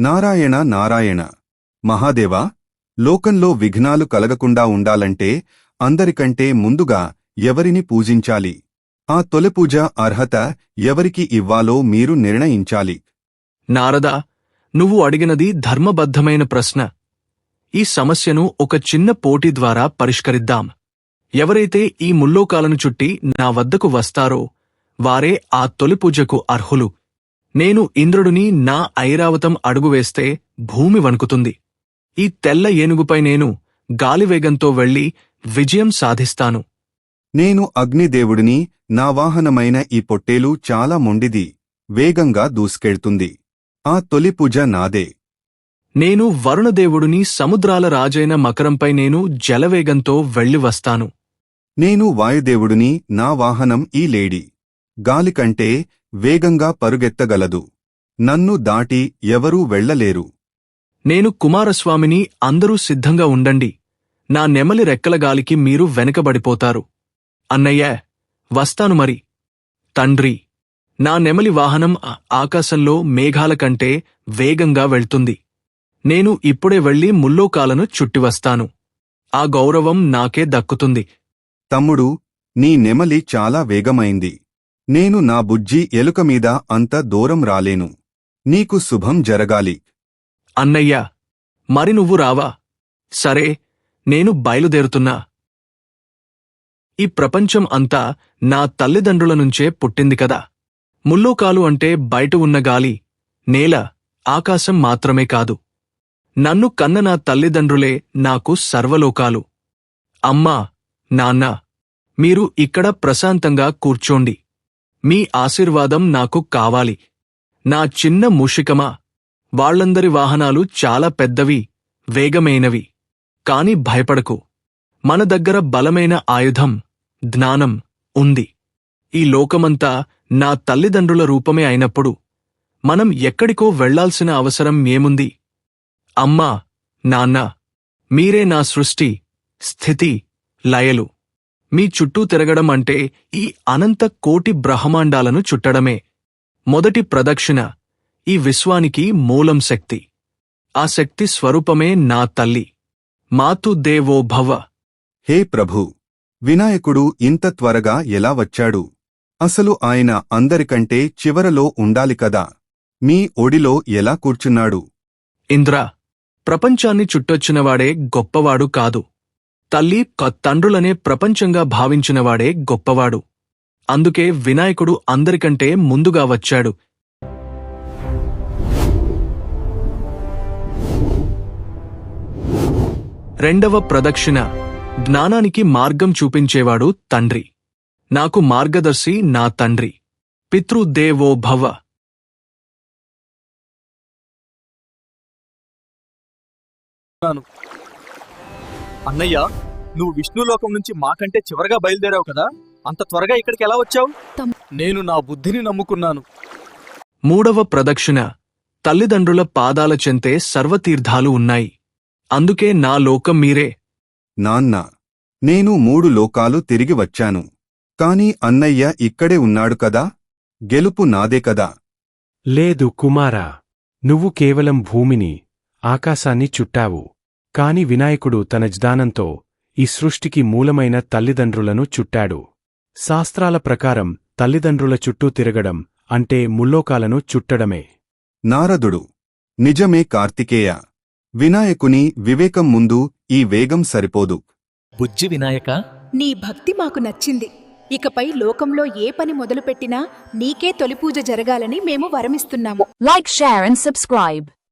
నారాయణ నారాయణ. మహాదేవా, లోకంలో విఘ్నాలు కలగకుండా ఉండాలంటే అందరికంటే ముందుగా ఎవరిని పూజించాలి? ఆ తొలిపూజ అర్హత ఎవరికి ఇవ్వాలో మీరు నిర్ణయించాలి. నారదా, నువ్వు అడిగినది ధర్మబద్ధమైన ప్రశ్న. ఈ సమస్యను ఒక చిన్న పోటీ ద్వారా పరిష్కరిద్దాం. ఎవరైతే ఈ ముల్లోకాలను చుట్టి నా వద్దకు వస్తారో వారే ఆ తొలిపూజకు అర్హులు. నేను ఇంద్రుడిని నా ఐరావతం అడుగువేస్తే భూమి వణుకుతుంది. ఈ తెల్ల ఏనుగుపై నేను గాలివేగంతో వెళ్లి విజయం సాధిస్తాను. నేను అగ్నిదేవుడిని. నా వాహనమైన ఈ పొట్టేలు చాలా మొండిది, వేగంగా దూసుకెళ్తుంది. ఆ తొలిపూజ నాదే. నేను వరుణదేవుడిని. సముద్రాల రాజైన మకరంపై నేను జలవేగంతో వెళ్లి వస్తాను. నేను వాయుదేవుడిని. నా వాహనం ఈ లేడీ. గాలికంటే వేగంగా పరుగెత్తగలదు. నన్ను దాటి ఎవరూ వెళ్లలేరు. నేను కుమారస్వామిని. అందరూ సిద్ధంగా ఉండండి. నా నెమలి రెక్కల గాలికి మీరు వెనకబడిపోతారు. అన్నయ్యా, వస్తాను మరి. తండ్రి, నా నెమలి వాహనం ఆకాశంలో మేఘాల కంటే వేగంగా వెళ్తుంది. నేను ఇప్పుడే వెళ్లి ముల్లోకాలను చుట్టివస్తాను. ఆ గౌరవం నాకే దక్కుతుంది. తమ్ముడు, నీ నెమలి చాలా వేగమైంది. నేను నా బుజ్జి ఎలుకమీద అంత దూరం రాలేను. నీకు శుభం జరగాలి. అన్నయ్యా, మరి నువ్వు రావా? సరే, నేను బయలుదేరుతున్నా. ఈ ప్రపంచం అంతా నా తల్లిదండ్రుల నుంచే పుట్టింది కదా. ముల్లోకాలు అంటే బయట ఉన్న గాలి, నేల, ఆకాశం మాత్రమే కాదు. నన్ను కన్న నా తల్లిదండ్రులే నాకు సర్వలోకాలు. అమ్మా, నాన్న, మీరు ఇక్కడ ప్రశాంతంగా కూర్చోండి. మీ ఆశీర్వాదం నాకు కావాలి. నా చిన్న మూషికమా, వాళ్లందరి వాహనాలు చాలా పెద్దవి, వేగమైనవి. కాని భయపడకు. మన దగ్గర బలమైన ఆయుధం, జ్ఞానం ఉంది. ఈ లోకమంతా నా తల్లిదండ్రుల రూపమే అయినప్పుడు మనం ఎక్కడికో వెళ్లాల్సిన అవసరం ఏముంది? అమ్మా, నాన్న, మీరే నా సృష్టి, స్థితి, లయలు. మీ చుట్టూ తిరగడం అంటే ఈ అనంత కోటి బ్రహ్మాండాలను చుట్టడమే. మొదటి ప్రదక్షిణ ఈ విశ్వానికి మూలం శక్తి. ఆ శక్తి స్వరూపమే నా తల్లి. మాతు దేవో భవ. హే ప్రభూ, వినాయకుడు ఇంత త్వరగా ఎలా వచ్చాడు? అసలు ఆయన అందరికంటే చివరలో ఉండాలి కదా. మీ ఒడిలో ఎలా కూర్చున్నాడు? ఇంద్రా, ప్రపంచాన్ని చుట్టొచ్చినవాడే గొప్పవాడు కాదు. తల్లి తండ్రులనే ప్రపంచంగా భావించినవాడే గొప్పవాడు. అందుకే వినాయకుడు అందరికంటే ముందుగా వచ్చాడు. రెండవ ప్రదక్షిణ జ్ఞానానికి మార్గం చూపించేవాడు తండ్రి. నాకు మార్గదర్శి నా తండ్రి. పితృదేవో భవ. అన్నయ్య, నువ్వు విష్ణులోకం నుంచి మాకంటే చివరగా బయలుదేరావు కదా. అంత త్వరగా ఇక్కడికి ఎలా వచ్చావు? నేను నా బుద్ధిని నమ్ముకున్నాను. మూడవ ప్రదక్షిణ తల్లిదండ్రుల పాదాల చెంతే సర్వతీర్థాలు ఉన్నాయి. అందుకే నా లోకం మీరే. నాన్న, నేను 3 లోకాలు తిరిగి వచ్చాను. కాని అన్నయ్య ఇక్కడే ఉన్నాడు కదా. గెలుపు నాదే కదా. లేదు కుమారా, నువ్వు కేవలం భూమిని, ఆకాశాన్ని చుట్టావు. కాని వినాయకుడు తన జ్ఞానంతో ఈ సృష్టికి మూలమైన తల్లిదండ్రులను చుట్టాడు. శాస్త్రాల ప్రకారం తల్లిదండ్రుల చుట్టూ తిరగడం అంటే ముల్లోకాలను చుట్టడమే. నారదుడు: నిజమే కార్తికేయ. వినాయకుని వివేకం ముందు ఈ వేగం సరిపోదు. బుజ్జి వినాయక, నీ భక్తి మాకు నచ్చింది. ఇకపై లోకంలో ఏ పని మొదలుపెట్టినా నీకే తొలిపూజ జరగాలని మేము వరమిస్తున్నాము. Like, share and subscribe.